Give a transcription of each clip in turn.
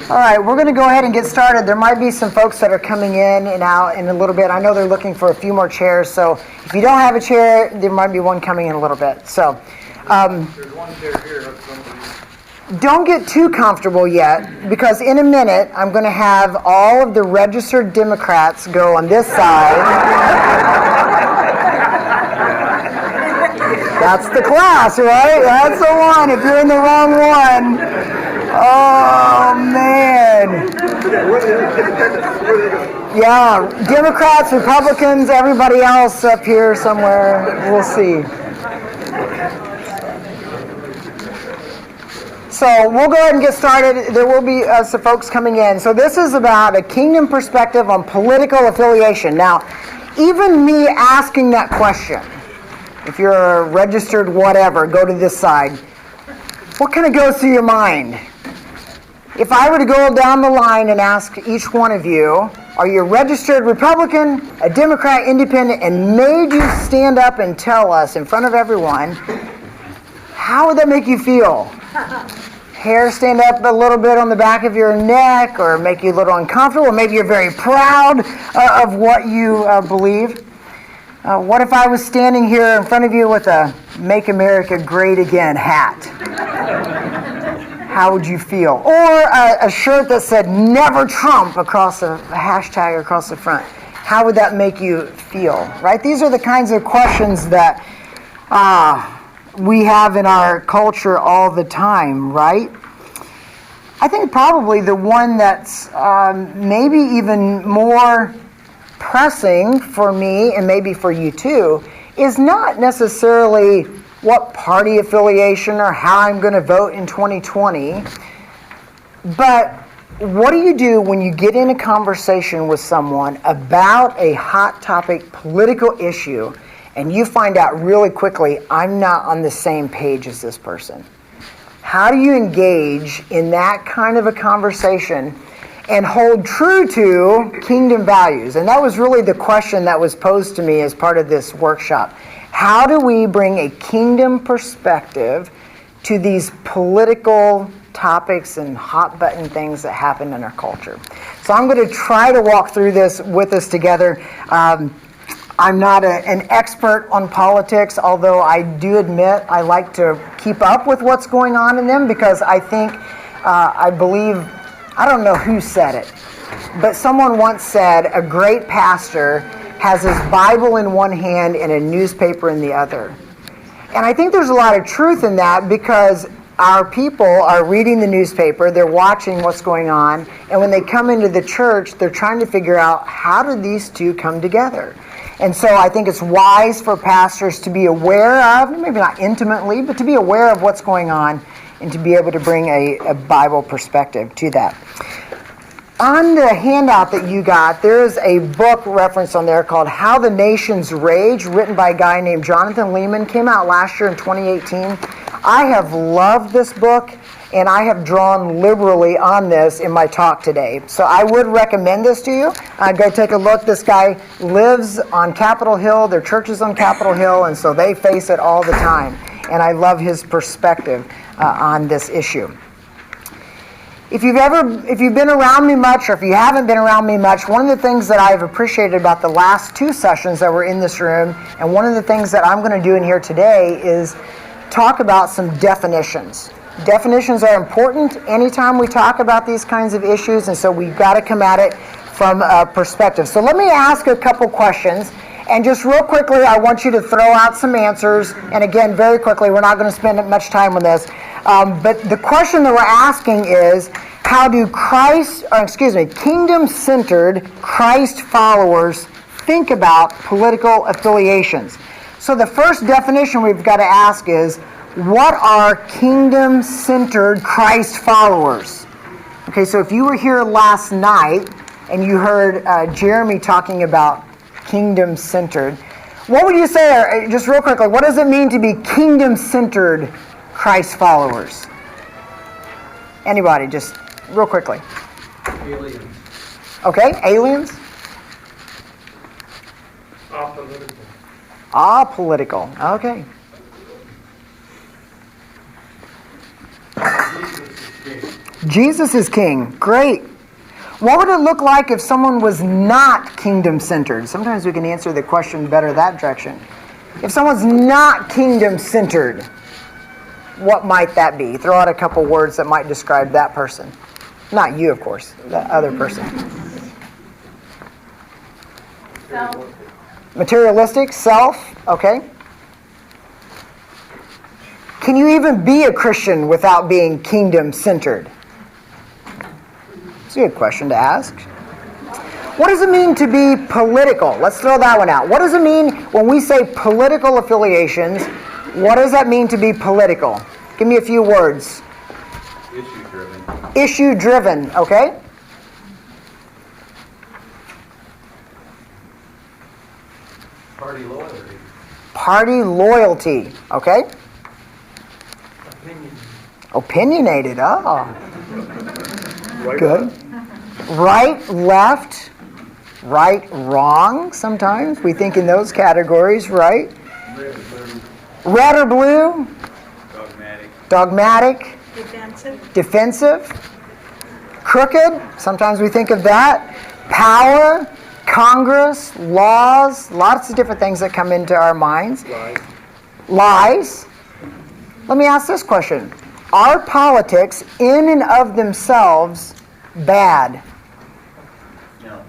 All right, we're going to go ahead and get started. There might be some folks that are coming in and out in a little bit. I know they're looking for a few more chairs, so if you don't have a chair, there might be one coming in a little bit. So, there's one chair here. don't get too comfortable yet, because in a minute, I'm going to have all of the registered Democrats go on this side. That's the class, right? That's the one. If you're in the wrong one, oh, man. Yeah, Democrats, Republicans, everybody else up here somewhere. We'll see. So we'll go ahead and get started. There will be some folks coming in. So this is about a kingdom perspective on political affiliation. Now, even me asking that question, if you're a registered whatever, go to this side. What kind of goes through your mind? If I were to go down the line and ask each one of you, are you a registered Republican, a Democrat, Independent, and made you stand up and tell us in front of everyone, how would that make you feel? Hair stand up a little bit on the back of your neck, or make you a little uncomfortable, or maybe you're very proud of what you believe. What if I was standing here in front of you with a Make America Great Again hat? How would you feel? Or a shirt that said Never Trump across a hashtag across the front. How would that make you feel? Right? These are the kinds of questions that we have in our culture all the time, right? I think probably the one that's maybe even more pressing for me, and maybe for you too, is not necessarily what party affiliation or how I'm going to vote in 2020, but what do you do when you get in a conversation with someone about a hot topic political issue and you find out really quickly, I'm not on the same page as this person? How do you engage in that kind of a conversation and hold true to kingdom values? And that was really the question that was posed to me as part of this workshop. How do we bring a kingdom perspective to these political topics and hot button things that happen in our culture? So I'm going to try to walk through this with us together. I'm not an expert on politics, although I do admit I like to keep up with what's going on in them, because I think, I believe, I don't know who said it, but someone once said a great pastor has his Bible in one hand and a newspaper in the other. And I think there's a lot of truth in that, because our people are reading the newspaper, they're watching what's going on, and when they come into the church, they're trying to figure out, how do these two come together? And so I think it's wise for pastors to be aware of, maybe not intimately, but to be aware of what's going on and to be able to bring a Bible perspective to that. On the handout that you got, there's a book reference on there called How the Nations Rage, written by a guy named Jonathan Leeman. Came out last year in 2018. I have loved this book, and I have drawn liberally on this in my talk today. So I would recommend this to you. Go take a look. This guy lives on Capitol Hill. Their church is on Capitol Hill, and so they face it all the time. And I love his perspective on this issue. If you've been around me much, or if you haven't been around me much, one of the things that I've appreciated about the last two sessions that were in this room, and one of the things that I'm going to do in here today, is talk about some definitions. Definitions are important anytime we talk about these kinds of issues, and so we've got to come at it from a perspective. So let me ask a couple questions, and just real quickly, I want you to throw out some answers. And again, very quickly, we're not going to spend much time on this. But the question that we're asking is, how do kingdom-centered Christ followers think about political affiliations? So the first definition we've got to ask is, what are kingdom-centered Christ followers? Okay, so if you were here last night and you heard Jeremy talking about kingdom-centered, what would you say, just real quickly, what does it mean to be kingdom-centered Christ followers? Anybody, just real quickly. Aliens. Okay, aliens? Apolitical. Apolitical, okay. Jesus is Jesus is king. Great. What would it look like if someone was not kingdom-centered? Sometimes we can answer the question better that direction. If someone's not kingdom-centered, what might that be? Throw out a couple words that might describe that person. Not you, of course. The other person. Self. Materialistic, self, okay. Can you even be a Christian without being kingdom-centered? It's a good question to ask. What does it mean to be political? Let's throw that one out. What does it mean when we say political affiliations? What does that mean to be political? Give me a few words. Issue-driven. Issue-driven, okay? Party loyalty. Party loyalty, okay? Opinionated, oh. Good. Right, left, right, wrong, sometimes. We think in those categories, right? Red or blue? Dogmatic. Dogmatic. Defensive. Defensive. Crooked, sometimes we think of that. Power, Congress, laws, lots of different things that come into our minds. Lies. Let me ask this question. Are politics in and of themselves bad? No.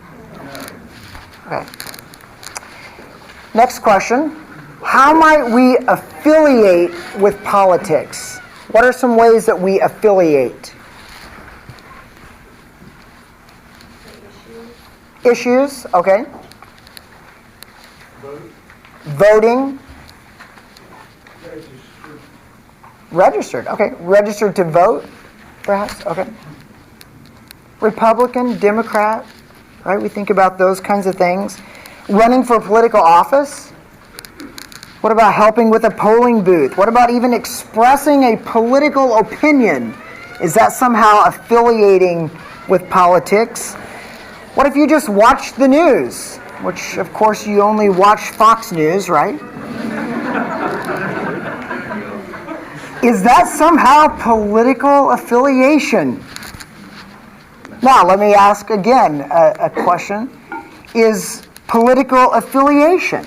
Okay. Next question. How might we affiliate with politics? What are some ways that we affiliate? Issues, okay. Voting. Registered, okay. Registered to vote, perhaps, okay. Republican, Democrat, right? We think about those kinds of things. Running for political office. What about helping with a polling booth? What about even expressing a political opinion? Is that somehow affiliating with politics? What if you just watch the news? Which, of course, you only watch Fox News, right? Is that somehow political affiliation? Now, let me ask again a question. Is political affiliation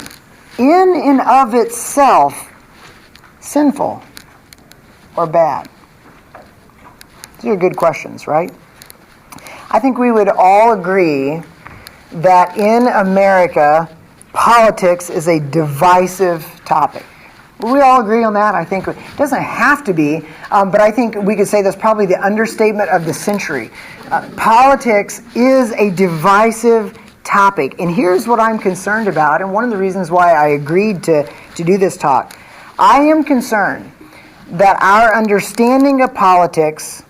in and of itself sinful or bad? These are good questions, right? I think we would all agree that in America, politics is a divisive topic. Will we all agree on that? I think it doesn't have to be, but I think we could say that's probably the understatement of the century. Politics is a divisive topic, and here's what I'm concerned about, and one of the reasons why I agreed to do this talk. I am concerned that our understanding of politics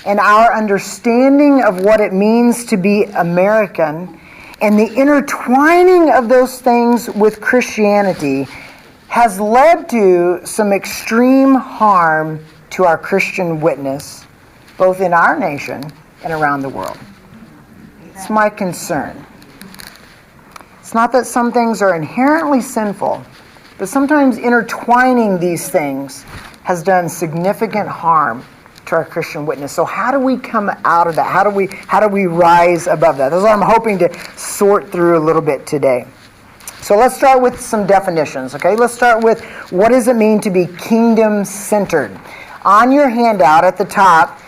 and our understanding of what it means to be American and the intertwining of those things with Christianity has led to some extreme harm to our Christian witness, both in our nation and around the world. It's my concern. It's not that some things are inherently sinful, but sometimes intertwining these things has done significant harm to our Christian witness. So how do we come out of that? How do we rise above that? That's what I'm hoping to sort through a little bit today. So let's start with some definitions, okay? Let's start with what does it mean to be kingdom-centered? On your handout at the top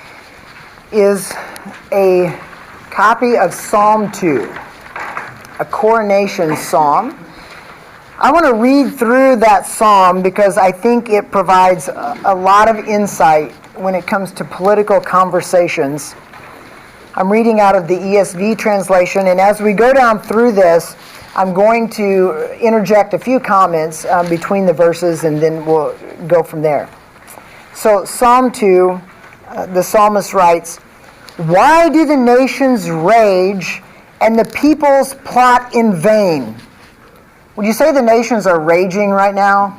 is a copy of Psalm 2, a coronation psalm. I want to read through that psalm because I think it provides a lot of insight when it comes to political conversations. I'm reading out of the ESV translation, and as we go down through this, I'm going to interject a few comments between the verses, and then we'll go from there. So Psalm 2, the psalmist writes, "Why do the nations rage and the peoples plot in vain?" Would you say the nations are raging right now?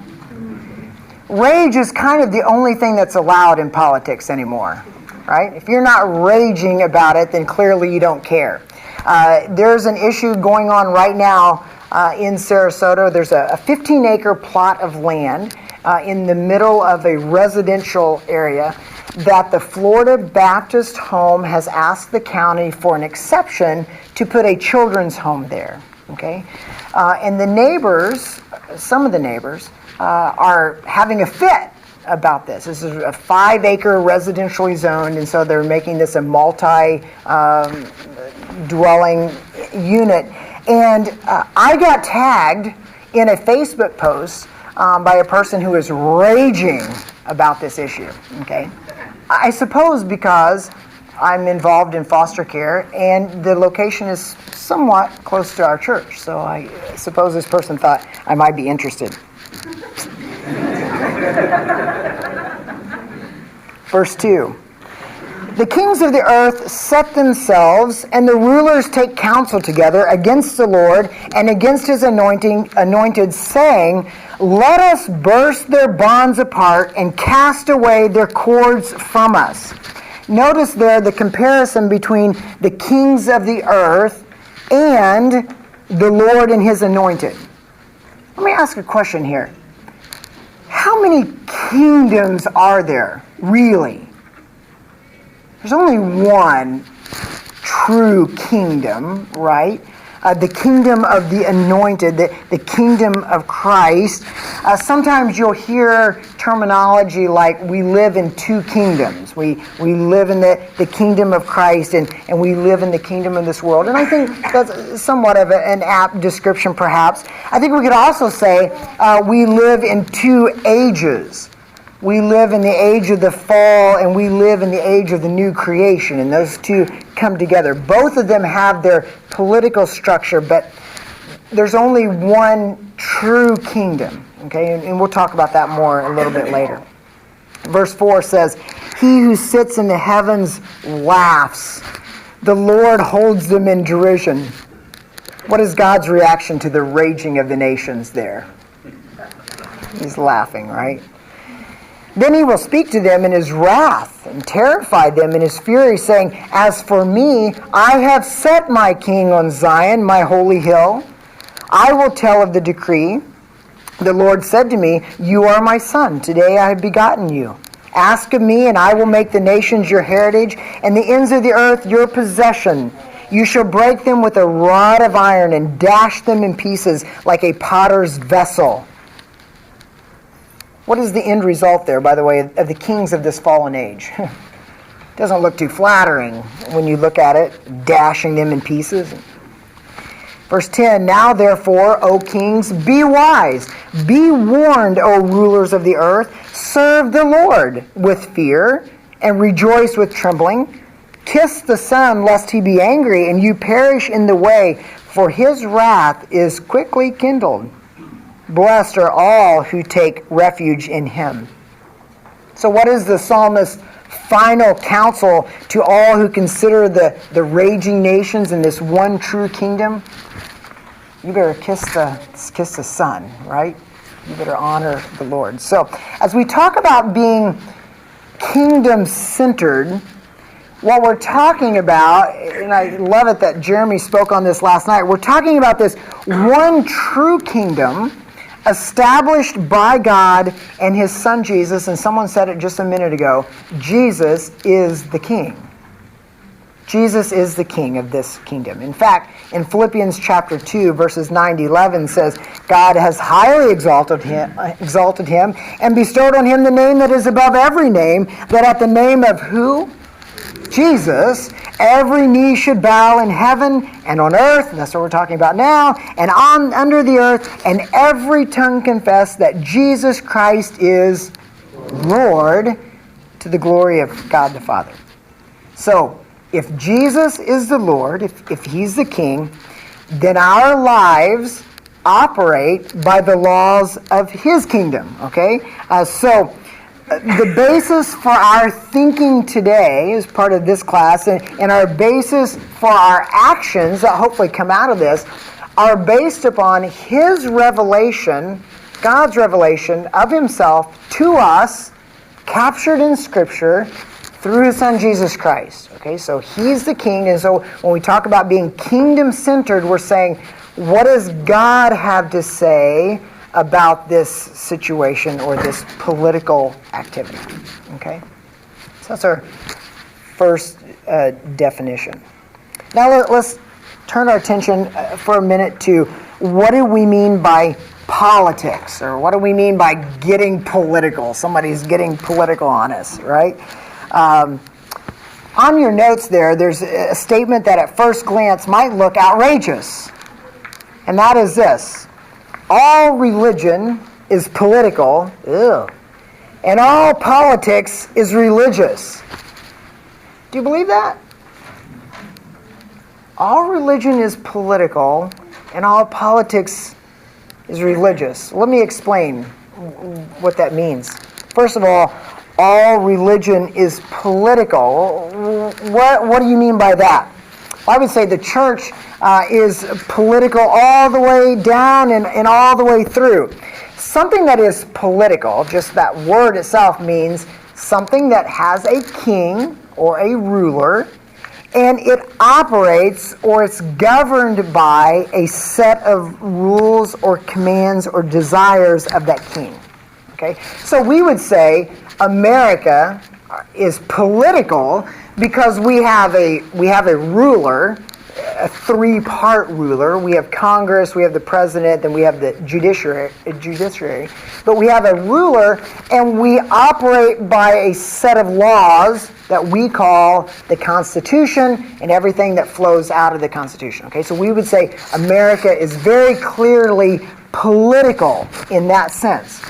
Rage is kind of the only thing that's allowed in politics anymore, right? If you're not raging about it, then clearly you don't care. There's an issue going on right now in Sarasota. There's a 15-acre plot of land in the middle of a residential area. that the Florida Baptist Home has asked the county for an exception to put a children's home there. Okay, and the neighbors, some of the neighbors, are having a fit about this. This is a 5-acre residentially zoned, and so they're making this a multi-dwelling unit. And I got tagged in a Facebook post by a person who is raging about this issue. Okay, I suppose because I'm involved in foster care and the location is somewhat close to our church, so I suppose this person thought I might be interested. Verse 2. The kings of the earth set themselves, and the rulers take counsel together against the Lord and against his anointed, saying, let us burst their bonds apart and cast away their cords from us. Notice there the comparison between the kings of the earth and the Lord and his anointed. Let me ask a question here. How many kingdoms are there, really? There's only one true kingdom, right? The kingdom of the anointed, the kingdom of Christ. Sometimes you'll hear terminology like we live in two kingdoms. We live in the kingdom of Christ and we live in the kingdom of this world. And I think that's somewhat of an apt description perhaps. I think we could also say we live in two ages. We live in the age of the fall and we live in the age of the new creation, and those two come together. Both of them have their political structure, but there's only one true kingdom. Okay, and we'll talk about that more a little bit later. Verse 4 says, he who sits in the heavens laughs. The Lord holds them in derision. What is God's reaction to the raging of the nations there? He's laughing, right? Then he will speak to them in his wrath and terrify them in his fury, saying, as for me, I have set my king on Zion, my holy hill. I will tell of the decree. The Lord said to me, you are my son. Today I have begotten you. Ask of me, and I will make the nations your heritage, and the ends of the earth your possession. You shall break them with a rod of iron and dash them in pieces like a potter's vessel. What is the end result there, by the way, of the kings of this fallen age? Doesn't look too flattering when you look at it, dashing them in pieces. Verse 10, now therefore, O kings, be wise. Be warned, O rulers of the earth. Serve the Lord with fear and rejoice with trembling. Kiss the Son, lest he be angry and you perish in the way, for his wrath is quickly kindled. Blessed are all who take refuge in him. So what is the psalmist's final counsel to all who consider the raging nations in this one true kingdom? You better kiss the Son, right? You better honor the Lord. So as we talk about being kingdom-centered, what we're talking about, and I love it that Jeremy spoke on this last night, we're talking about this one true kingdom established by God and his Son Jesus, and someone said it just a minute ago, Jesus is the King. Jesus is the King of this kingdom. In fact, in Philippians chapter 2, verses 9 to 11 says, God has highly exalted him and bestowed on him the name that is above every name, that at the name of who? Jesus, every knee should bow in heaven and on earth, and that's what we're talking about now, and under the earth, and every tongue confess that Jesus Christ is Lord, to the glory of God the Father. So, if Jesus is the Lord, if he's the King, then our lives operate by the laws of his kingdom, okay? The basis for our thinking today as part of this class and our basis for our actions that hopefully come out of this are based upon his revelation, God's revelation of himself to us, captured in Scripture through his Son Jesus Christ. Okay, so he's the King, and so when we talk about being kingdom-centered, we're saying, what does God have to say about this situation or this political activity? Okay? that's our first definition. Now let's turn our attention for a minute to what do we mean by politics, or what do we mean by getting political? Somebody's getting political on us, right? On your notes there's a statement that at first glance might look outrageous. And that is this: all religion is political, and all politics is religious. Do you believe that? All religion is political, and all politics is religious. Let me explain what that means. First of all religion is political. What do you mean by that? I would say the church is political all the way down and all the way through. Something that is political, just that word itself means something that has a king or a ruler, and it operates or it's governed by a set of rules or commands or desires of that king. Okay? So we would say America is political because we have a ruler, a three-part ruler. We have Congress, we have the president, then we have the judiciary. But we have a ruler, and we operate by a set of laws that we call the Constitution and everything that flows out of the Constitution. Okay, so we would say America is very clearly political in that sense.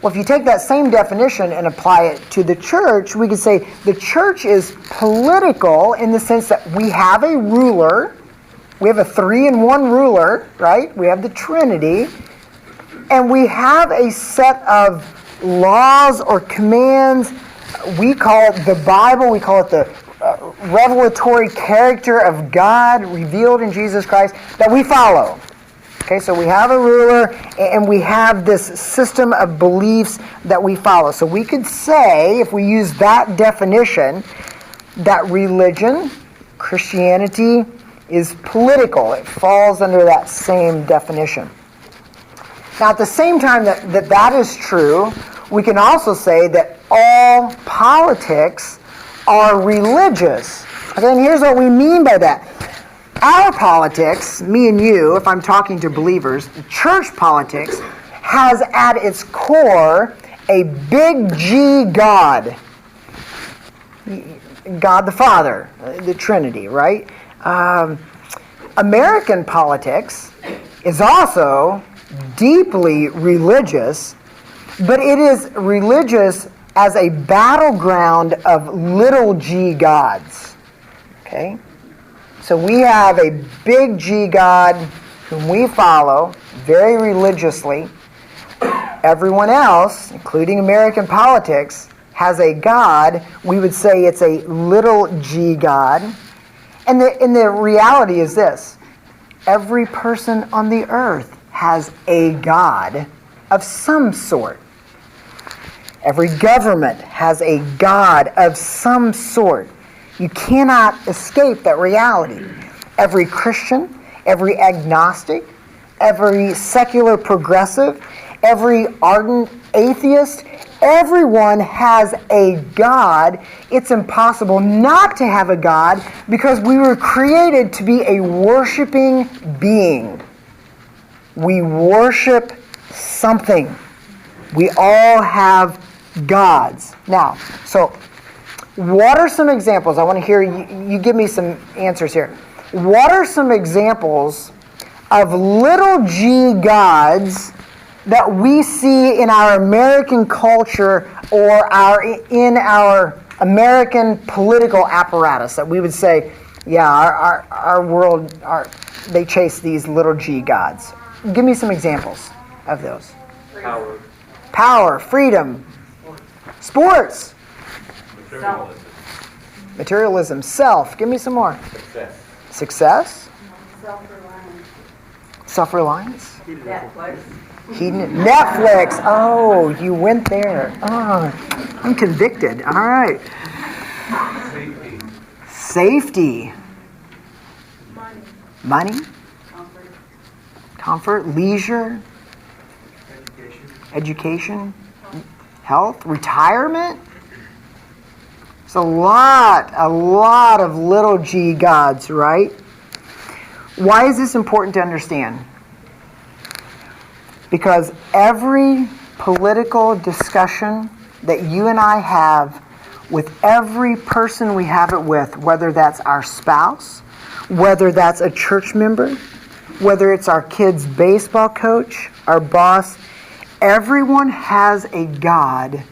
Well, if you take that same definition and apply it to the church, we could say the church is political in the sense that we have a ruler. We have a 3-in-1 ruler, right? We have the Trinity. And we have a set of laws or commands. We call it the Bible. We call it the revelatory character of God revealed in Jesus Christ that we follow. Okay, so we have a ruler, and we have this system of beliefs that we follow. So we could say, if we use that definition, that religion, Christianity, is political. It falls under that same definition. Now, at the same time that is true, we can also say that all politics are religious. Okay, and here's what we mean by that. Our politics, me and you, if I'm talking to believers, church politics has at its core a big G God. God the Father, the Trinity, right? American politics is also deeply religious, but it is religious as a battleground of little g gods. Okay? So we have a big G God whom we follow very religiously. Everyone else, including American politics, has a God. We would say it's a little g God. And the reality is this. Every person on the earth has a God of some sort. Every government has a God of some sort. You cannot escape that reality. Every Christian, every agnostic, every secular progressive, every ardent atheist, everyone has a God. It's impossible not to have a God because we were created to be a worshiping being. We worship something. We all have gods. Now, so what are some examples? I want to hear you give me some answers here. What are some examples of little g gods that we see in our American culture or in our American political apparatus that we would say, yeah, our world, they chase these little g gods? Give me some examples of those. Power, freedom, sports. Materialism, self. Give me some more. Success. Self-reliance. Netflix. Oh, you went there. Oh, I'm convicted. All right. Safety. Money. Comfort. Leisure. Education. Health. Retirement. It's a lot of little g gods, right? Why is this important to understand? Because every political discussion that you and I have with every person we have it with, whether that's our spouse, whether that's a church member, whether it's our kid's baseball coach, our boss, everyone has a God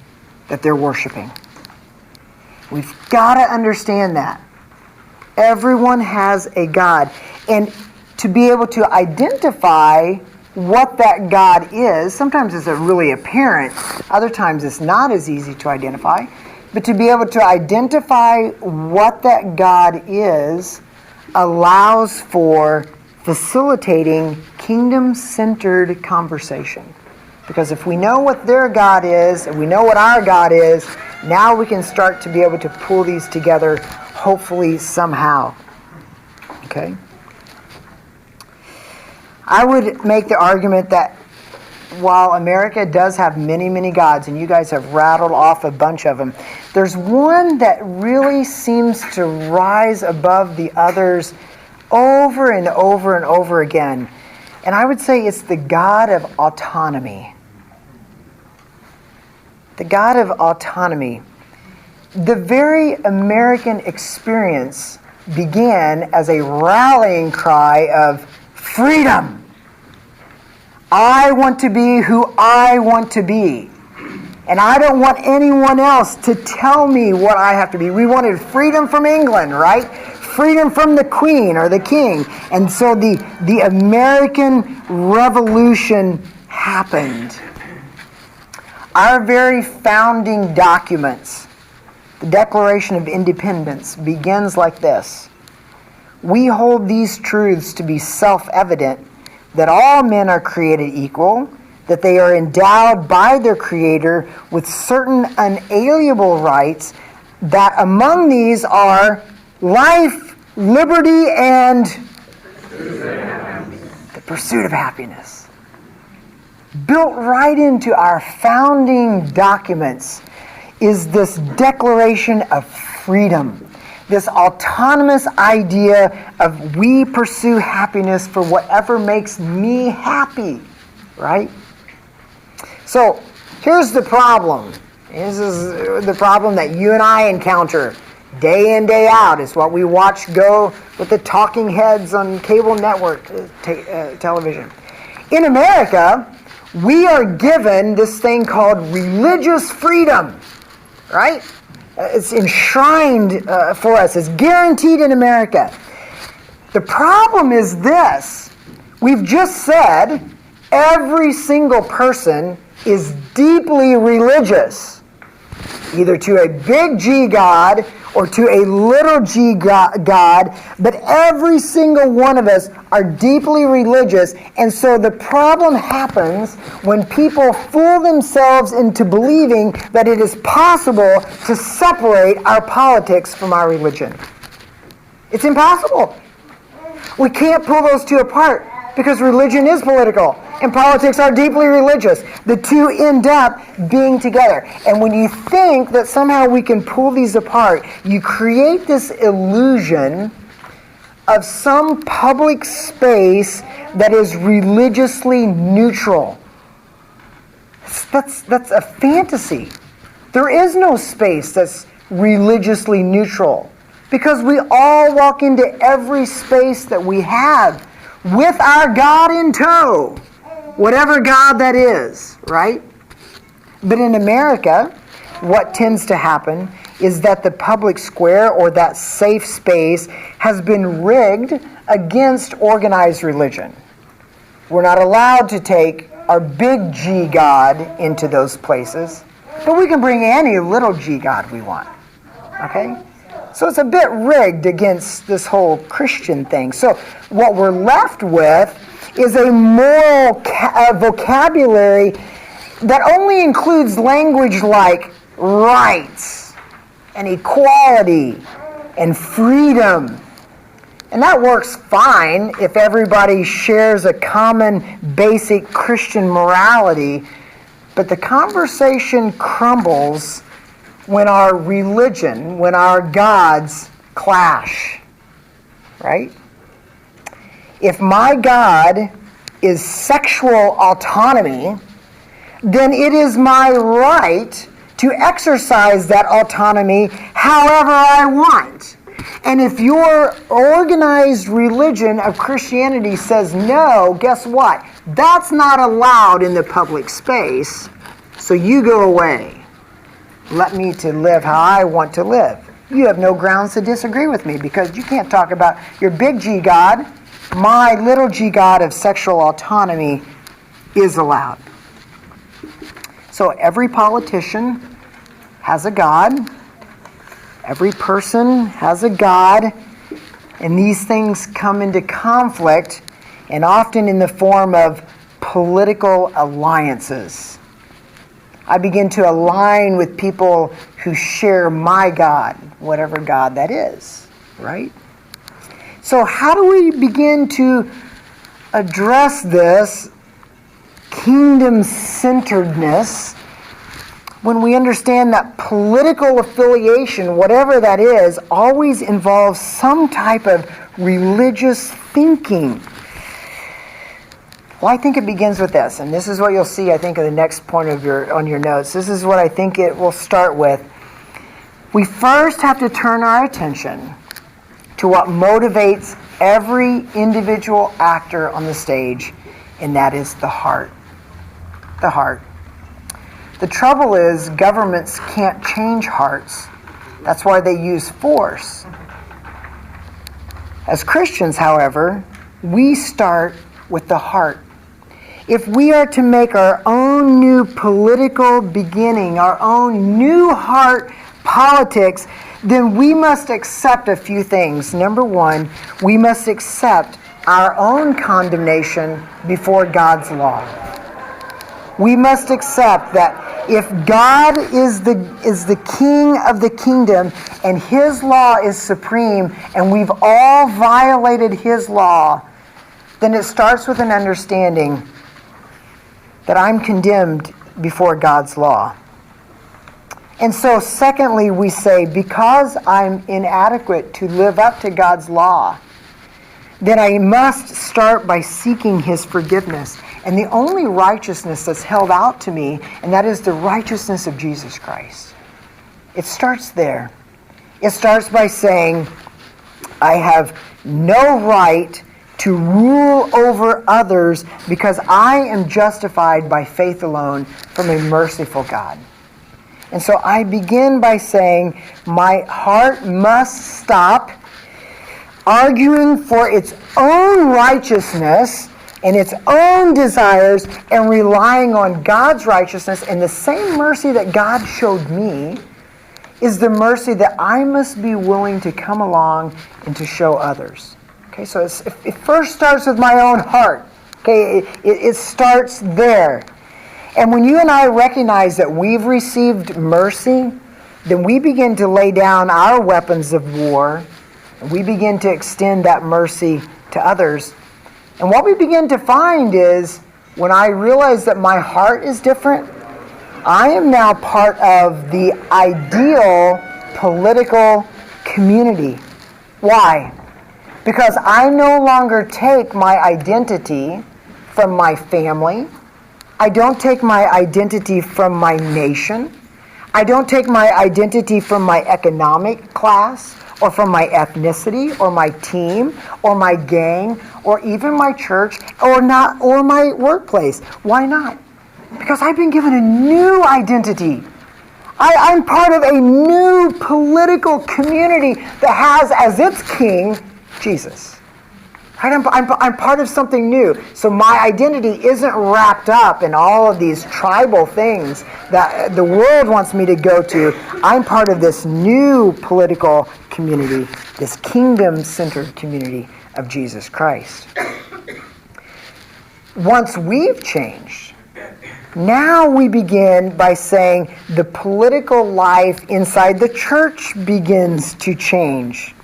that they're worshiping. We've got to understand that. Everyone has a God. And to be able to identify what that God is, sometimes it's really apparent, other times it's not as easy to identify, but to be able to identify what that God is allows for facilitating kingdom-centered conversation. Because if we know what their God is, and we know what our God is, now we can start to be able to pull these together, hopefully somehow. Okay? I would make the argument that while America does have many, many gods, and you guys have rattled off a bunch of them, there's one that really seems to rise above the others over and over and over again. And I would say it's the God of autonomy. The God of autonomy. The very American experience began as a rallying cry of freedom. I want to be who I want to be. And I don't want anyone else to tell me what I have to be. We wanted freedom from England, right? Freedom from the Queen or the King. And so the American Revolution happened. Our very founding documents, the Declaration of Independence, begins like this. We hold these truths to be self-evident, that all men are created equal, that they are endowed by their Creator with certain unalienable rights, that among these are life, liberty, and the pursuit of happiness. Built right into our founding documents is this declaration of freedom. This autonomous idea of we pursue happiness for whatever makes me happy, right? So here's the problem. This is the problem that you and I encounter day in, day out. It's what we watch go with the talking heads on cable network television. In America, we are given this thing called religious freedom, right? It's enshrined for us. It's guaranteed in America. The problem is this. We've just said every single person is deeply religious, either to a big G God or to a little g God, but every single one of us are deeply religious, and so the problem happens when people fool themselves into believing that it is possible to separate our politics from our religion. It's impossible. We can't pull those two apart because religion is political and politics are deeply religious. The two end up being together. And when you think that somehow we can pull these apart, you create this illusion of some public space that is religiously neutral. That's a fantasy. There is no space that's religiously neutral because we all walk into every space that we have with our God in tow, whatever God that is, right? But in America, what tends to happen is that the public square or that safe space has been rigged against organized religion. We're not allowed to take our big G God into those places, but we can bring any little G God we want, okay? So it's a bit rigged against this whole Christian thing. So what we're left with is a moral vocabulary that only includes language like rights and equality and freedom. And that works fine if everybody shares a common basic Christian morality, but the conversation crumbles when our religion, when our gods clash, right? If my God is sexual autonomy, then it is my right to exercise that autonomy however I want. And if your organized religion of Christianity says no, guess what? That's not allowed in the public space, so you go away. Let me to live how I want to live. You have no grounds to disagree with me because you can't talk about your big G God. My little g God of sexual autonomy is allowed. So every politician has a God. Every person has a God. And these things come into conflict, and often in the form of political alliances. I begin to align with people who share my God, whatever God that is, right? So how do we begin to address this kingdom-centeredness when we understand that political affiliation, whatever that is, always involves some type of religious thinking? Well, I think it begins with this, and this is what you'll see, I think, in the next point of on your notes. This is what I think it will start with. We first have to turn our attention to what motivates every individual actor on the stage, and that is the heart. The heart. The trouble is, governments can't change hearts. That's why they use force. As Christians, however, we start with the heart. If we are to make our own new political beginning, our own new heart politics, then we must accept a few things. Number one, we must accept our own condemnation before God's law. We must accept that if God is the king of the kingdom and his law is supreme and we've all violated his law, then it starts with an understanding that I'm condemned before God's law. And so secondly, we say, because I'm inadequate to live up to God's law, then I must start by seeking his forgiveness. And the only righteousness that's held out to me, and that is the righteousness of Jesus Christ. It starts there. It starts by saying, I have no right to rule over others because I am justified by faith alone from a merciful God. And so I begin by saying, my heart must stop arguing for its own righteousness and its own desires and relying on God's righteousness. And the same mercy that God showed me is the mercy that I must be willing to come along and to show others. Okay, so it first starts with my own heart. Okay, it starts there. And when you and I recognize that we've received mercy, then we begin to lay down our weapons of war, and we begin to extend that mercy to others. And what we begin to find is, when I realize that my heart is different, I am now part of the ideal political community. Why? Because I no longer take my identity from my family. I don't take my identity from my nation. I don't take my identity from my economic class or from my ethnicity or my team or my gang or even my church or my workplace. Why not? Because I've been given a new identity. I'm part of a new political community that has as its king Jesus. Right? I'm part of something new. So my identity isn't wrapped up in all of these tribal things that the world wants me to go to. I'm part of this new political community, this kingdom-centered community of Jesus Christ. Once we've changed, now we begin by saying the political life inside the church begins to change.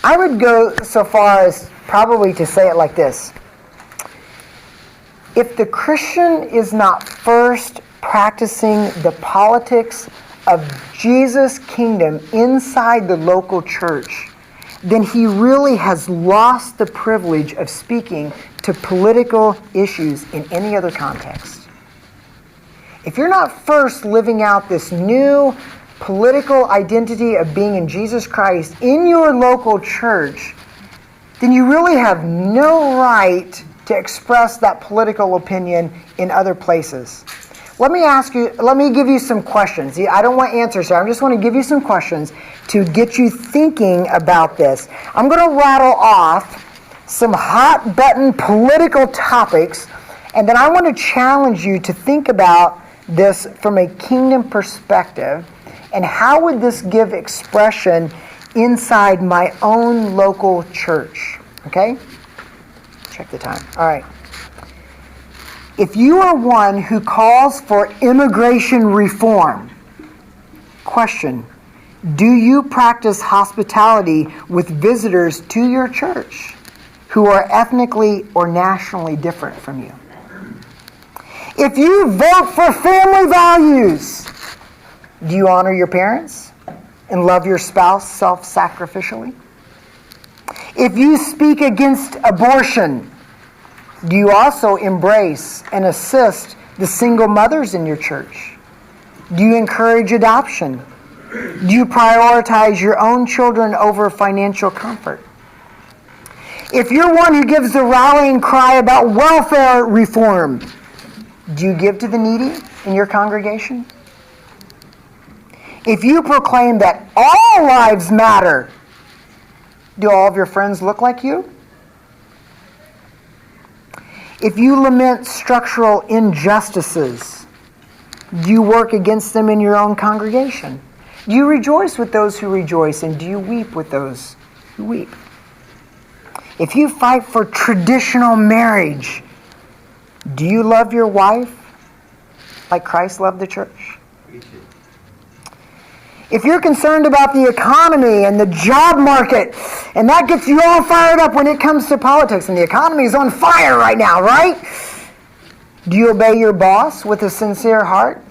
I would go so far as probably to say it like this. If the Christian is not first practicing the politics of Jesus' kingdom inside the local church, then he really has lost the privilege of speaking to political issues in any other context. If you're not first living out this new political identity of being in Jesus Christ in your local church, then you really have no right to express that political opinion in other places. Let me give you some questions. I don't want answers here. I just want to give you some questions to get you thinking about this. I'm going to rattle off some hot button political topics, and then I want to challenge you to think about this from a kingdom perspective, and how would this give expression inside my own local church? Okay? Check the time. All right. If you are one who calls for immigration reform, question, do you practice hospitality with visitors to your church who are ethnically or nationally different from you? If you vote for family values, do you honor your parents and love your spouse self-sacrificially? If you speak against abortion, do you also embrace and assist the single mothers in your church? Do you encourage adoption? Do you prioritize your own children over financial comfort? If you're one who gives the rallying cry about welfare reform, do you give to the needy in your congregation? If you proclaim that all lives matter, do all of your friends look like you? If you lament structural injustices, do you work against them in your own congregation? Do you rejoice with those who rejoice, and do you weep with those who weep? If you fight for traditional marriage, do you love your wife like Christ loved the church? If you're concerned about the economy and the job market, and that gets you all fired up when it comes to politics, and the economy is on fire right now, right? Do you obey your boss with a sincere heart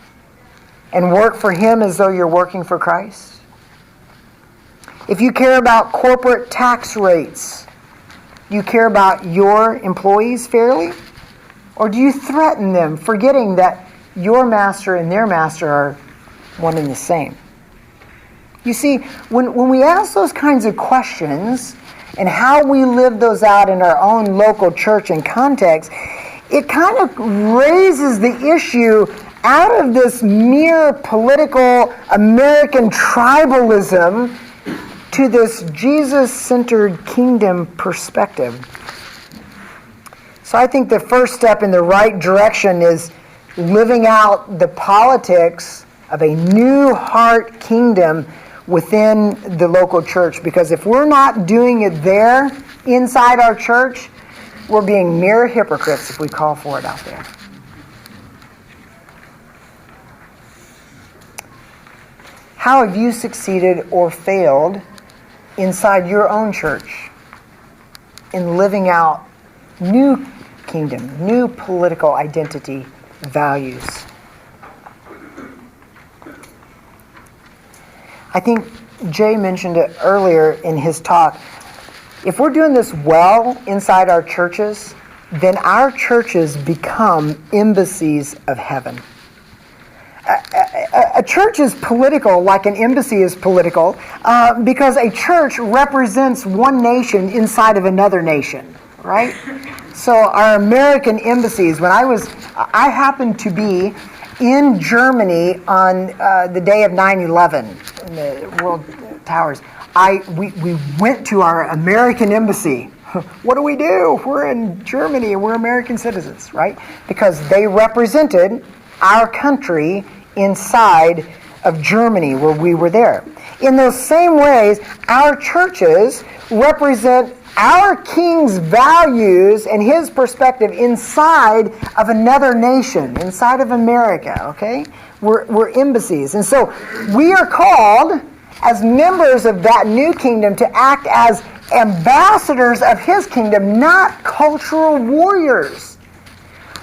and work for him as though you're working for Christ? If you care about corporate tax rates, do you care about your employees fairly? Or do you threaten them, forgetting that your master and their master are one and the same? You see, when we ask those kinds of questions and how we live those out in our own local church and context, it kind of raises the issue out of this mere political American tribalism to this Jesus-centered kingdom perspective. So I think the first step in the right direction is living out the politics of a new heart kingdom within the local church. Because if we're not doing it there, inside our church, we're being mere hypocrites if we call for it out there. How have you succeeded or failed inside your own church in living out new kingdom, new political identity values? I think Jay mentioned it earlier in his talk. If we're doing this well inside our churches, then our churches become embassies of heaven. A church is political like an embassy is political because a church represents one nation inside of another nation, right? So our American embassies, I happened to be in Germany on the day of 9/11 in the World Towers. We went to our American embassy. What do? We're in Germany and we're American citizens, right? Because they represented our country inside of Germany where we were there. In those same ways, our churches represent our King's values and his perspective inside of another nation, inside of America, okay? We're embassies. And so we are called as members of that new kingdom to act as ambassadors of his kingdom, not cultural warriors.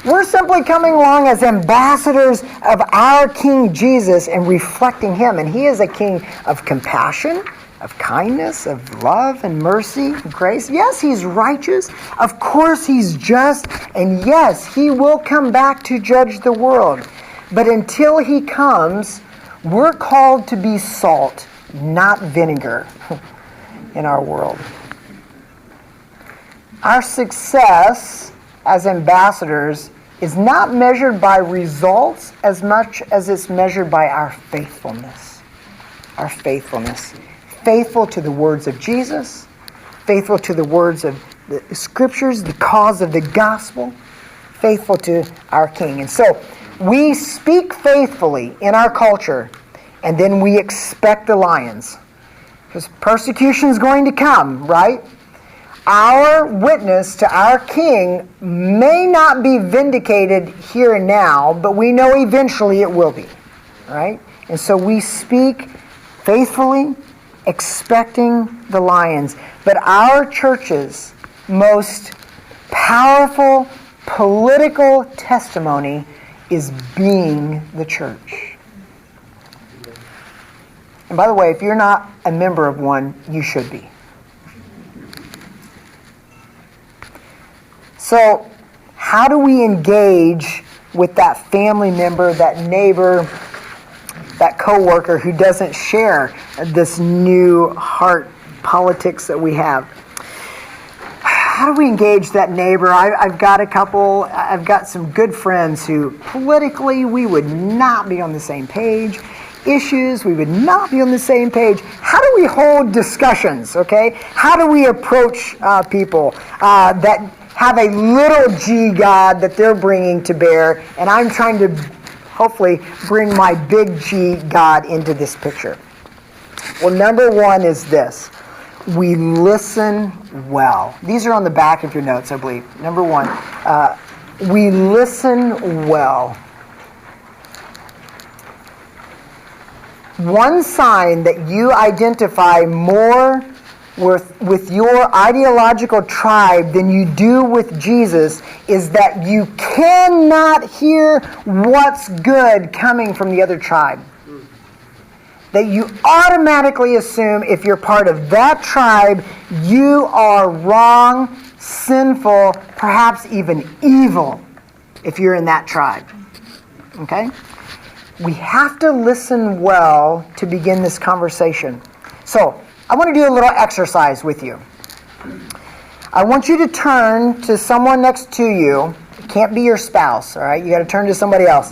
We're simply coming along as ambassadors of our King Jesus and reflecting him. And he is a king of compassion, of kindness, of love and mercy, and grace. Yes, he's righteous. Of course, he's just. And yes, he will come back to judge the world. But until he comes, we're called to be salt, not vinegar, in our world. Our success as ambassadors is not measured by results as much as it's measured by our faithfulness. Our faithfulness. Faithful to the words of Jesus, faithful to the words of the Scriptures, the cause of the gospel, faithful to our King. And so we speak faithfully in our culture, and then we expect the lions. Because persecution is going to come, right? Our witness to our King may not be vindicated here and now, but we know eventually it will be, right? And so we speak faithfully, expecting the lions. But our church's most powerful political testimony is being the church. And by the way, if you're not a member of one, you should be. So, how do we engage with that family member, that neighbor, that coworker who doesn't share this new heart politics that we have? How do we engage that neighbor? I've got a couple, I've got some good friends who politically we would not be on the same page. Issues, we would not be on the same page. How do we hold discussions, okay? How do we approach people that have a little g God that they're bringing to bear, and I'm trying to hopefully bring my big G God into this picture? Well, number one is this. We listen well. These are on the back of your notes, I believe. Number one, we listen well. One sign that you identify more with your ideological tribe than you do with Jesus is that you cannot hear what's good coming from the other tribe. That you automatically assume if you're part of that tribe, you are wrong, sinful, perhaps even evil if you're in that tribe. Okay? We have to listen well to begin this conversation. So, I want to do a little exercise with you. I want you to turn to someone next to you. It can't be your spouse, all right? You got to turn to somebody else.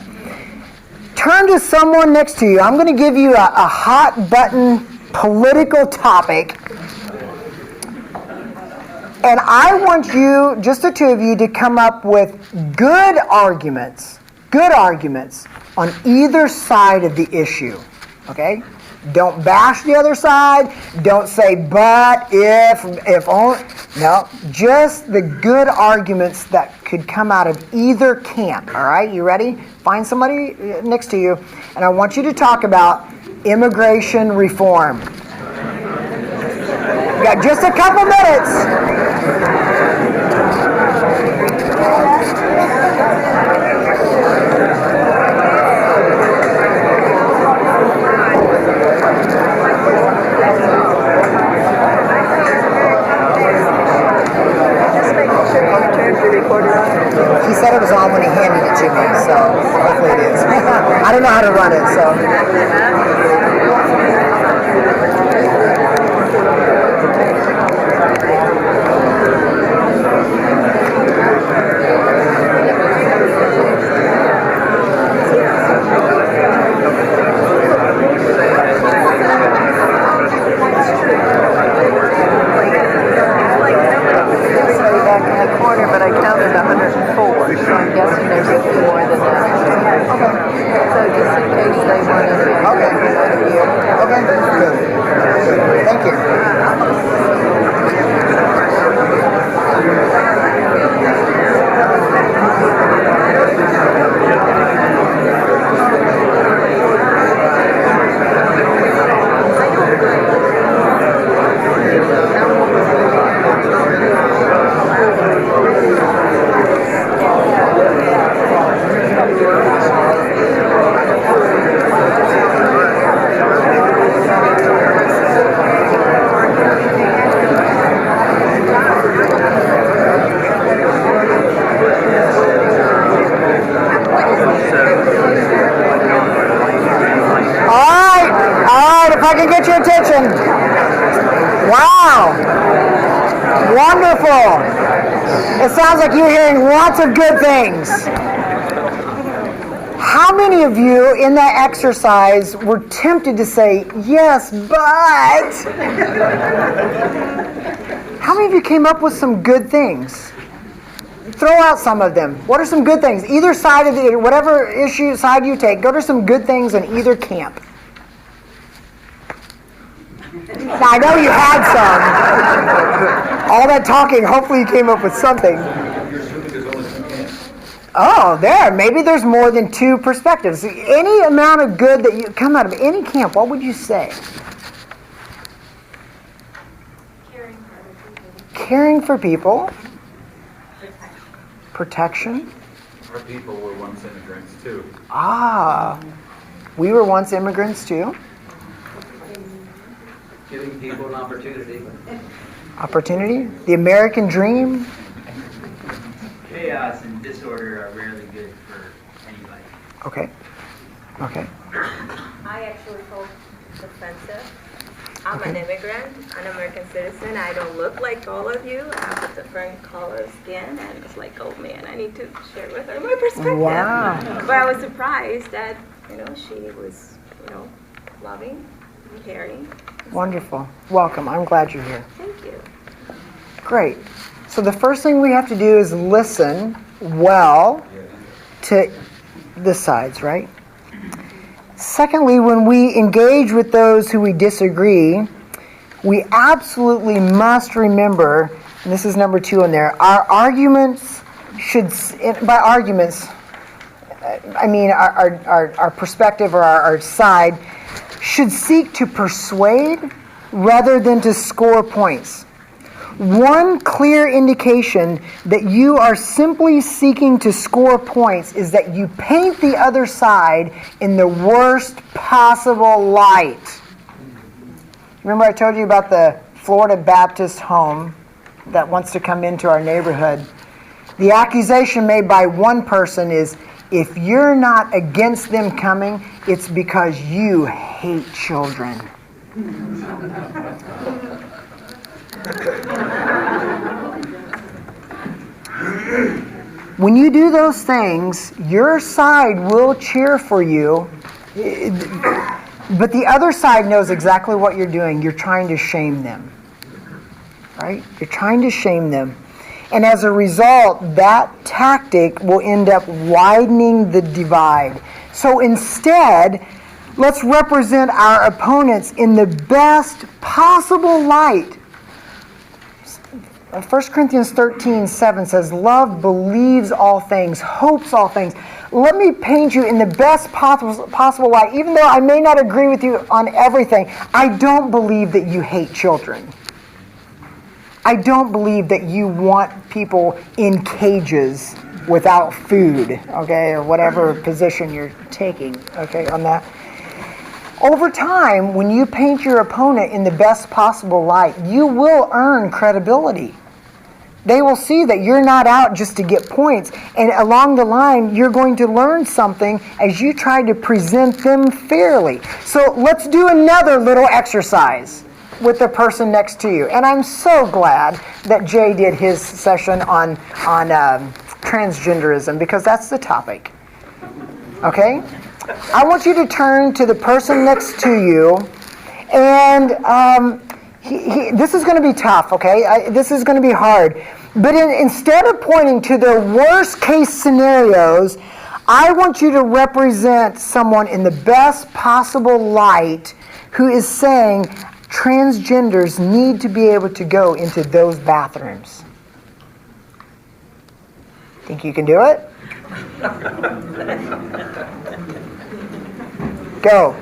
Turn to someone next to you. I'm going to give you a hot button political topic. And I want you, just the two of you, to come up with good arguments on either side of the issue. Okay? Don't bash the other side. Don't say, but, if only. No, just the good arguments that could come out of either camp. All right, you ready? Find somebody next to you, and I want you to talk about immigration reform. You got just a couple minutes. He said it was on when he handed it to me, so hopefully it is. I don't know how to run it, so. But I counted 104, so I'm guessing there's a few more than that. Okay. So just in case they want to. Okay. Wow! Wonderful! It sounds like you're hearing lots of good things. How many of you in that exercise were tempted to say, yes, but... How many of you came up with some good things? Throw out some of them. What are some good things? Either side of the, whatever issue side you take, go to some good things in either camp. Now, I know you had some. All that talking, hopefully you came up with something. Oh, there. Maybe there's more than two perspectives. Any amount of good that you come out of any camp, what would you say? Caring for people. Protection. Our people were once immigrants too. Ah, we were once immigrants too. Giving people an opportunity. Opportunity. The American dream. Chaos and disorder are rarely good for anybody. Okay. Okay. I actually felt defensive. I'm an immigrant, an American citizen. I don't look like all of you. I have a different color skin, and it's like, oh man, I need to share with her my perspective. Wow. But I was surprised that, she was, loving, caring. Wonderful. Welcome. I'm glad you're here. Thank you. Great. So the first thing we have to do is listen well to the sides, right? Secondly, when we engage with those who we disagree, we absolutely must remember, and this is number 2 in there, our arguments should, by arguments, I mean our perspective or our side, should seek to persuade rather than to score points. One clear indication that you are simply seeking to score points is that you paint the other side in the worst possible light. Remember I told you about the Florida Baptist home that wants to come into our neighborhood? The accusation made by one person is, if you're not against them coming, it's because you hate children. When you do those things, your side will cheer for you, but the other side knows exactly what you're doing. You're trying to shame them, right? You're trying to shame them. And as a result, that tactic will end up widening the divide. So instead, let's represent our opponents in the best possible light. 1 Corinthians 13:7 says, love believes all things, hopes all things. Let me paint you in the best possible light. Even though I may not agree with you on everything, I don't believe that you hate children. I don't believe that you want people in cages without food, okay, or whatever position you're taking, okay, on that. Over time, when you paint your opponent in the best possible light, you will earn credibility. They will see that you're not out just to get points, and along the line, you're going to learn something as you try to present them fairly. So let's do another little exercise with the person next to you. And I'm so glad that Jay did his session on transgenderism, because that's the topic. Okay? I want you to turn to the person next to you, and this is going to be tough, okay? This is going to be hard. But instead of pointing to their worst case scenarios, I want you to represent someone in the best possible light who is saying transgenders need to be able to go into those bathrooms. Think you can do it? Go.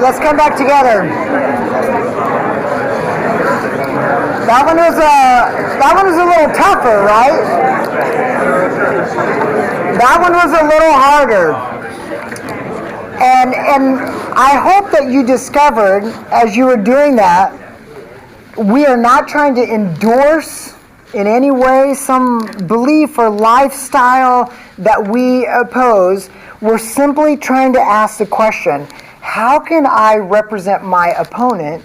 let's come back together. That one was a little tougher, right? That one was a little harder. And I hope that you discovered, as you were doing that, we are not trying to endorse in any way some belief or lifestyle that we oppose. We're simply trying to ask the question, how can I represent my opponent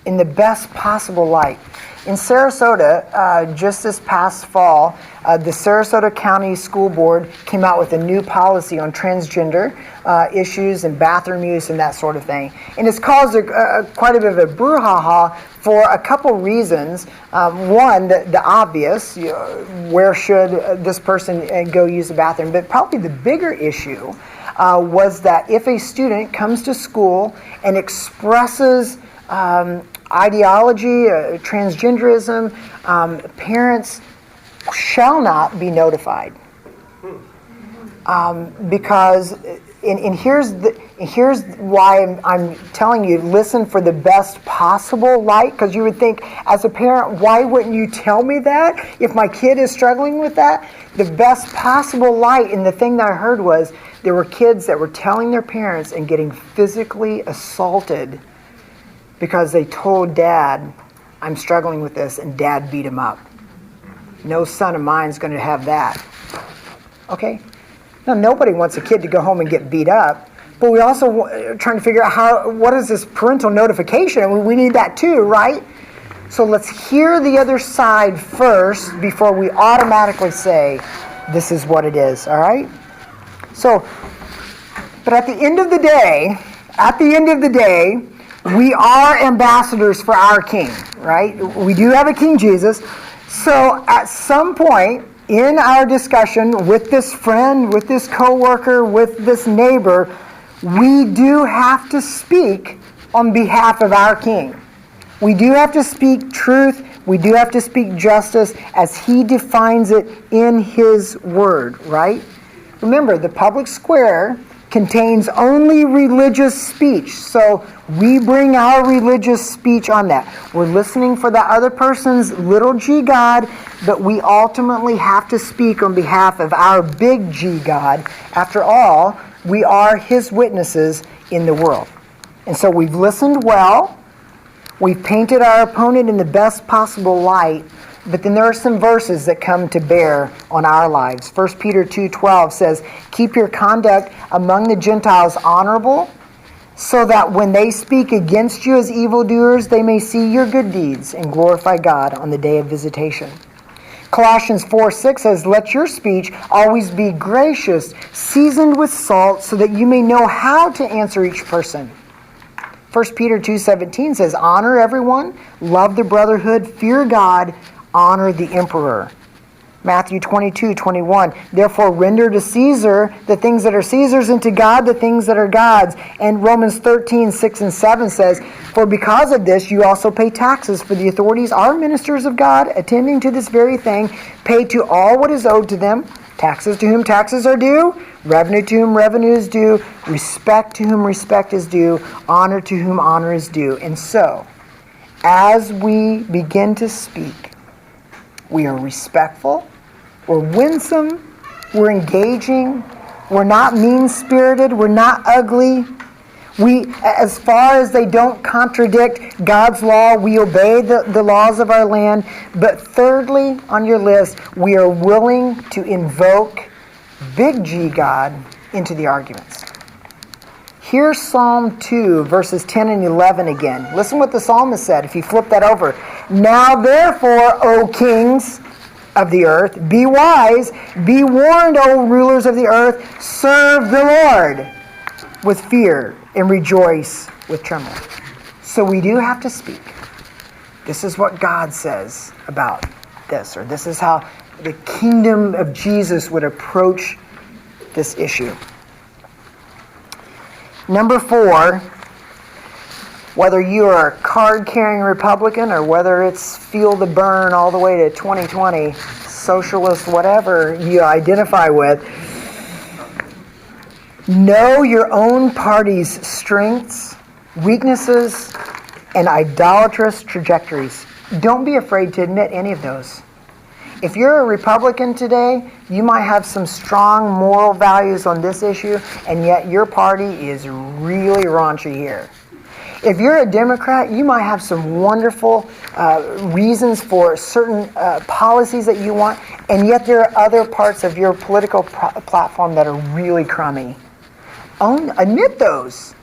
in the best possible light? In Sarasota, just this past fall, the Sarasota County School Board came out with a new policy on transgender issues and bathroom use and that sort of thing. And it's caused quite a bit of a brouhaha for a couple reasons. One, the obvious, where should this person go use the bathroom? But probably the bigger issue was that if a student comes to school and expresses ideology, transgenderism, parents shall not be notified. Because, and here's why I'm telling you, listen for the best possible light, because you would think, as a parent, why wouldn't you tell me that if my kid is struggling with that? The best possible light, and the thing that I heard was, there were kids that were telling their parents and getting physically assaulted because they told dad, I'm struggling with this, and dad beat him up. No son of mine's going to have that. Okay? Now, nobody wants a kid to go home and get beat up, but we also are trying to figure out what is this parental notification, and we need that too, right? So let's hear the other side first before we automatically say, this is what it is, all right? So, but at the end of the day, we are ambassadors for our King, right? We do have a King Jesus. So at some point in our discussion with this friend, with this coworker, with this neighbor, we do have to speak on behalf of our King. We do have to speak truth. We do have to speak justice as he defines it in his word, right? Remember, the public square contains only religious speech. So we bring our religious speech on that. We're listening for the other person's little g God, but we ultimately have to speak on behalf of our big G God. After all, we are his witnesses in the world. And so we've listened well. We've painted our opponent in the best possible light. But then there are some verses that come to bear on our lives. 1 Peter 2:12 says, keep your conduct among the Gentiles honorable, so that when they speak against you as evildoers, they may see your good deeds and glorify God on the day of visitation. Colossians 4:6 says, let your speech always be gracious, seasoned with salt, so that you may know how to answer each person. 1 Peter 2:17 says, honor everyone, love the brotherhood, fear God, honor the emperor. Matthew 22:21, therefore render to Caesar the things that are Caesar's, and to God the things that are God's. And Romans 13:6 and 7 says, for because of this you also pay taxes, for the authorities are ministers of God, attending to this very thing. Pay to all what is owed to them, taxes to whom taxes are due, revenue to whom revenue is due, respect to whom respect is due, honor to whom honor is due. And so, as we begin to speak, we are respectful, we're winsome, we're engaging, we're not mean-spirited, we're not ugly. We, as far as they don't contradict God's law, we obey the laws of our land. But thirdly, on your list, we are willing to invoke big G God into the arguments. Here's Psalm 2, verses 10 and 11 again. Listen what the psalmist said, if you flip that over. Now therefore, O kings of the earth, be wise, be warned, O rulers of the earth, serve the Lord with fear and rejoice with trembling. So we do have to speak. This is what God says about this, or this is how the kingdom of Jesus would approach this issue. Number 4, whether you are a card-carrying Republican or whether it's feel the burn all the way to 2020, socialist, whatever you identify with, know your own party's strengths weaknesses, and idolatrous trajectories. Don't be afraid to admit any of those. If you're a Republican today, you might have some strong moral values on this issue, and yet your party is really raunchy here. If you're a Democrat, you might have some wonderful reasons for certain policies that you want, and yet there are other parts of your political platform that are really crummy. Admit those.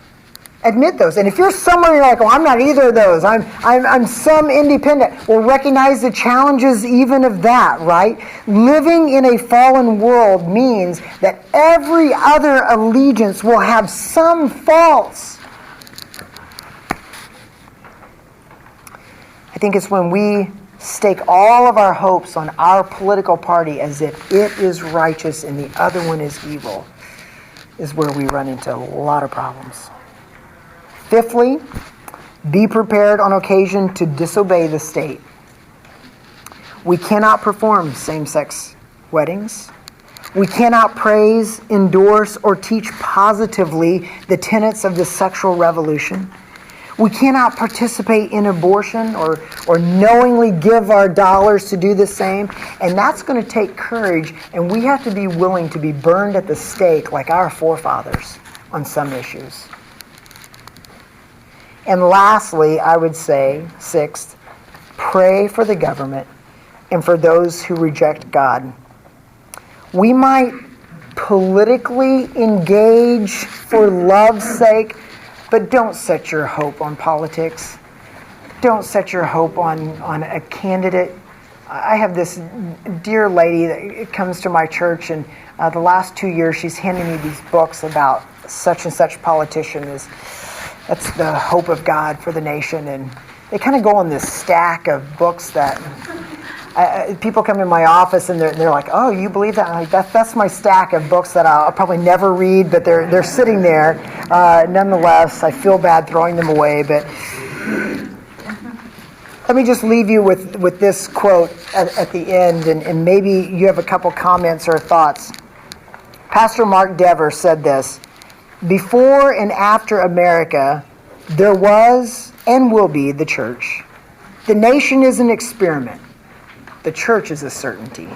Admit those. And if you're somewhere you're like, oh, I'm not either of those, I'm some independent, well, recognize the challenges even of that, right? Living in a fallen world means that every other allegiance will have some faults. I think it's when we stake all of our hopes on our political party as if it is righteous and the other one is evil, is where we run into a lot of problems. Fifthly, be prepared on occasion to disobey the state. We cannot perform same-sex weddings. We cannot praise, endorse, or teach positively the tenets of the sexual revolution. We cannot participate in abortion or knowingly give our dollars to do the same. And that's going to take courage, and we have to be willing to be burned at the stake like our forefathers on some issues. And lastly, I would say, sixth, pray for the government and for those who reject God. We might politically engage for love's sake, but don't set your hope on politics. Don't set your hope on a candidate. I have this dear lady that comes to my church, and the last 2 years she's handing me these books about such and such politician. That's the hope of God for the nation. And they kind of go on this stack of books that people come in my office and they're like, oh, you believe that? I'm like, that's my stack of books that I'll probably never read, but they're sitting there. Nonetheless, I feel bad throwing them away. But let me just leave you with this quote at the end, and maybe you have a couple comments or thoughts. Pastor Mark Dever said this: before and after America, there was and will be the church. The nation is an experiment. The church is a certainty.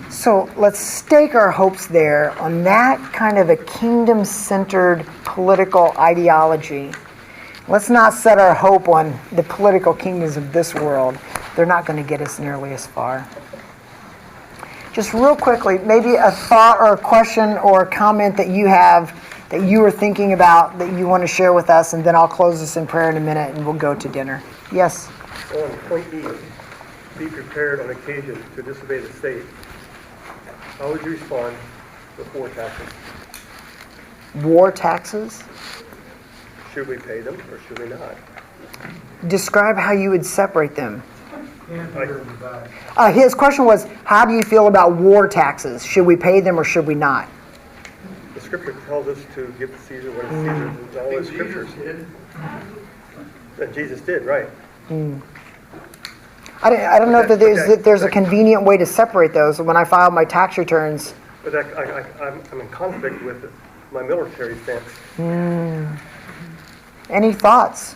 So let's stake our hopes there on that kind of a kingdom-centered political ideology. Let's not set our hope on the political kingdoms of this world. They're not going to get us nearly as far. Just real quickly, maybe a thought or a question or a comment that you have that you were thinking about that you want to share with us, and then I'll close this in prayer in a minute and we'll go to dinner. Yes? On point E, be prepared on occasion to disobey the state. How would you respond with war taxes? War taxes? Should we pay them or should we not? Describe how you would separate them. His question was, how do you feel about war taxes? Should we pay them or should we not? The scripture tells us to give to Caesar what is Caesar's. It's all in scriptures. And Jesus did, right. I don't know that there's a convenient way to separate those. When I file my tax returns. But I'm in conflict with my military stance. Any thoughts?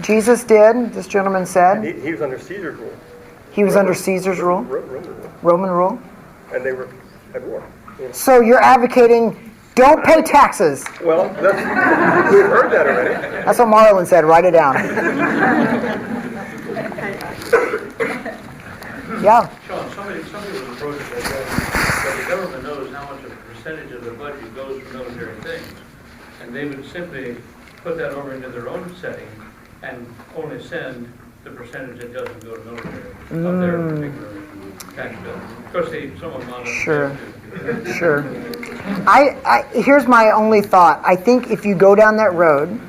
Jesus did, this gentleman said. He was under Caesar's rule. He was under Caesar's rule? Roman rule. And they were at war. You know. So you're advocating, don't pay taxes. Well, we've heard that already. That's what Marlon said. Write it down. Yeah. Sean, somebody was approached that the government knows how much of a percentage of the budget goes for military things, and they would simply put that over into their own setting and only send the percentage that doesn't go to military of their particular tax bill. Of course, someone monitors. Sure. Here's my only thought. I think if you go down that road,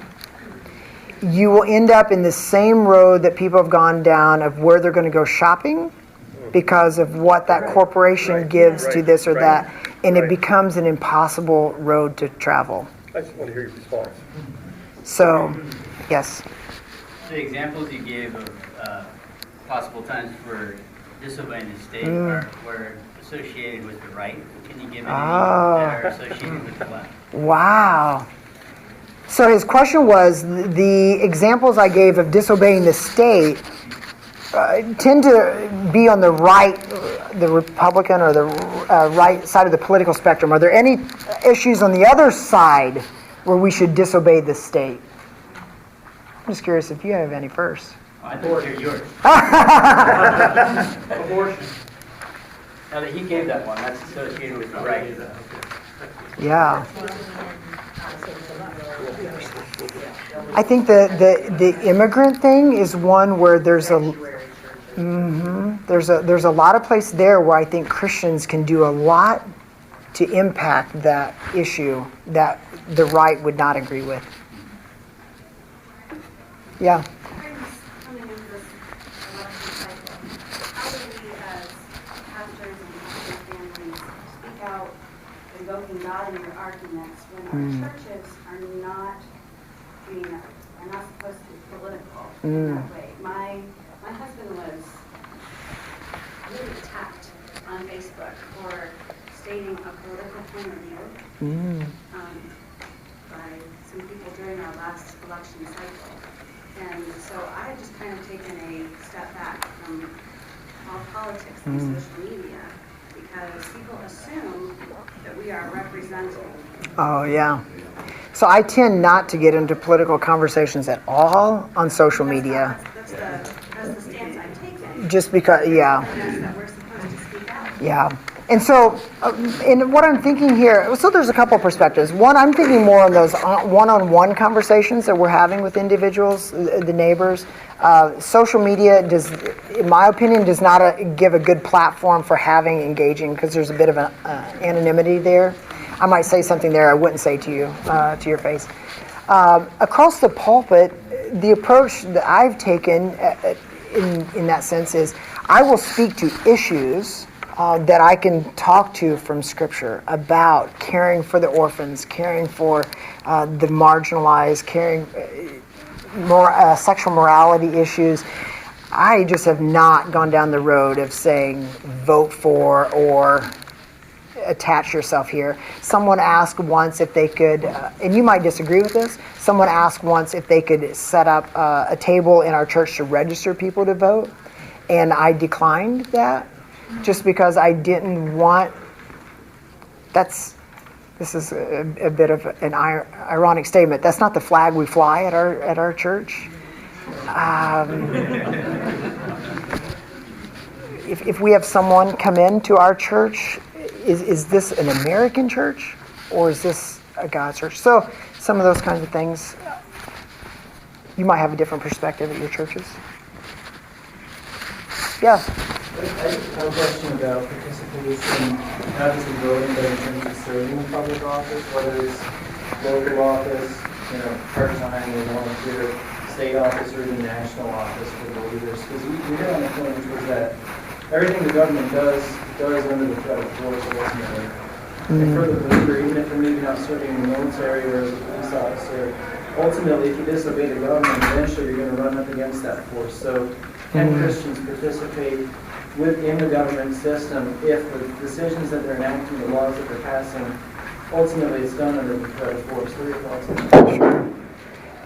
you will end up in the same road that people have gone down of where they're going to go shopping because of what that corporation gives to this or that, and it becomes an impossible road to travel. I just want to hear your response. So, yes. The examples you gave of possible times for disobeying the state were associated with the right. Can you give any that are associated with the left? Wow. So his question was, the examples I gave of disobeying the state tend to be on the right, the Republican or the right side of the political spectrum. Are there any issues on the other side where we should disobey the state? I'm just curious if you have any first. I think you're yours. Abortion. Now that he gave that one, that's associated with the right. Yeah. I think the immigrant thing is one where there's a lot of place there where I think Christians can do a lot to impact that issue that the right would not agree with. Yeah. Coming into this election cycle, how do we as pastors and pastor families speak out, invoking God in your arguments when our churches are not supposed to be political in that way? My husband was really attacked on Facebook for stating a political point of view by some people during our last election cycle. And so I have just kind of taken a step back from all politics and social media because people assume that we are representing. Oh, yeah. So I tend not to get into political conversations at all on social media. That's the stance I've taken. Just because, yeah. That we're supposed to speak out. Yeah. And so, in what I'm thinking here, so there's a couple perspectives. One, I'm thinking more on those one-on-one conversations that we're having with individuals, the neighbors. Social media does, in my opinion, does not give a good platform for engaging because there's a bit of an anonymity there. I might say something there I wouldn't say to you, to your face. Across the pulpit, the approach that I've taken in that sense is I will speak to issues that I can talk to from Scripture about caring for the orphans, caring for the marginalized, caring sexual morality issues. I just have not gone down the road of saying vote for or attach yourself here. Someone asked once if they could, and you might disagree with this, someone asked once if they could set up a table in our church to register people to vote, and I declined that. Just because I didn't want, this is a bit of an ironic statement. That's not the flag we fly at our church. If we have someone come into our church, is this an American church or is this a God's church? So some of those kinds of things, you might have a different perspective at your churches. Yeah. I just have a question about participation, not just in voting, but in terms of serving in public office, whether it's local office, part-time or volunteer, state office, or even national office for believers. Because we hit on the point, which was that everything the government does under the threat of force ultimately. And for the believer, even if they're maybe not serving in the military or as a police officer, ultimately, if you disobey the government, eventually you're going to run up against that force. So can Christians participate within the government system if the decisions that they're enacting, the laws that they're passing, ultimately it's done under the threat of force? What are your thoughts on that? Sure.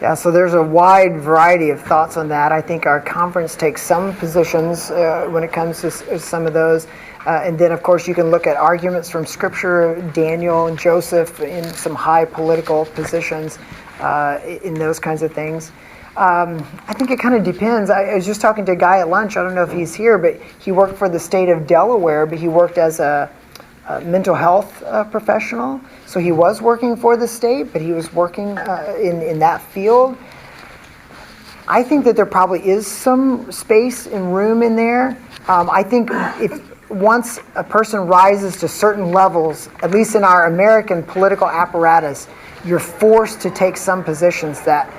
Yeah, so there's a wide variety of thoughts on that. I think our conference takes some positions when it comes to some of those. And then, of course, you can look at arguments from Scripture, Daniel and Joseph in some high political positions in those kinds of things. I think it kind of depends. I was just talking to a guy at lunch. I don't know if he's here, but he worked for the state of Delaware, but he worked as a mental health professional. So he was working for the state, but he was working in that field. I think that there probably is some space and room in there. I think if once a person rises to certain levels, at least in our American political apparatus, you're forced to take some positions that,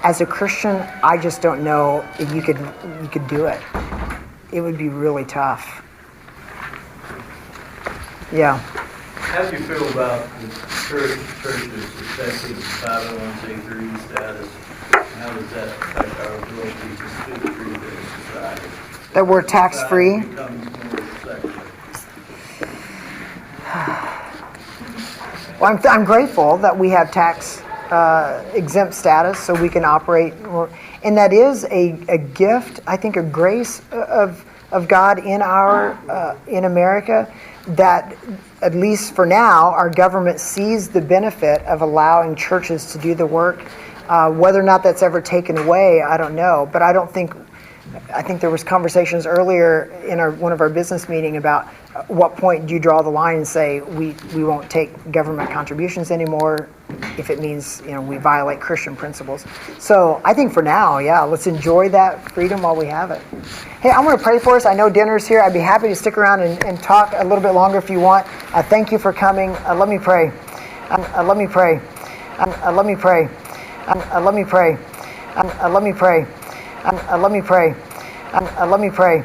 as a Christian, I just don't know if you could do it. It would be really tough. Yeah. How do you feel about the churches accepting 501c3 status? How does that affect our ability to speak freely in society? That we're tax-free? Becomes more secular. Well, I'm grateful that we have tax exempt status so we can operate. And that is a gift, I think, a grace of God in in America, that at least for now, our government sees the benefit of allowing churches to do the work. Whether or not that's ever taken away, I don't know. But I think there was conversations earlier in one of our business meeting about what point do you draw the line and say we won't take government contributions anymore if it means we violate Christian principles. So I think for now, yeah, let's enjoy that freedom while we have it. Hey, I want to pray for us. I know dinner's here. I'd be happy to stick around and talk a little bit longer if you want. Thank you for coming. Let me pray. Let me pray. Let me pray. Let me pray. Let me pray. Let me pray. Let me pray.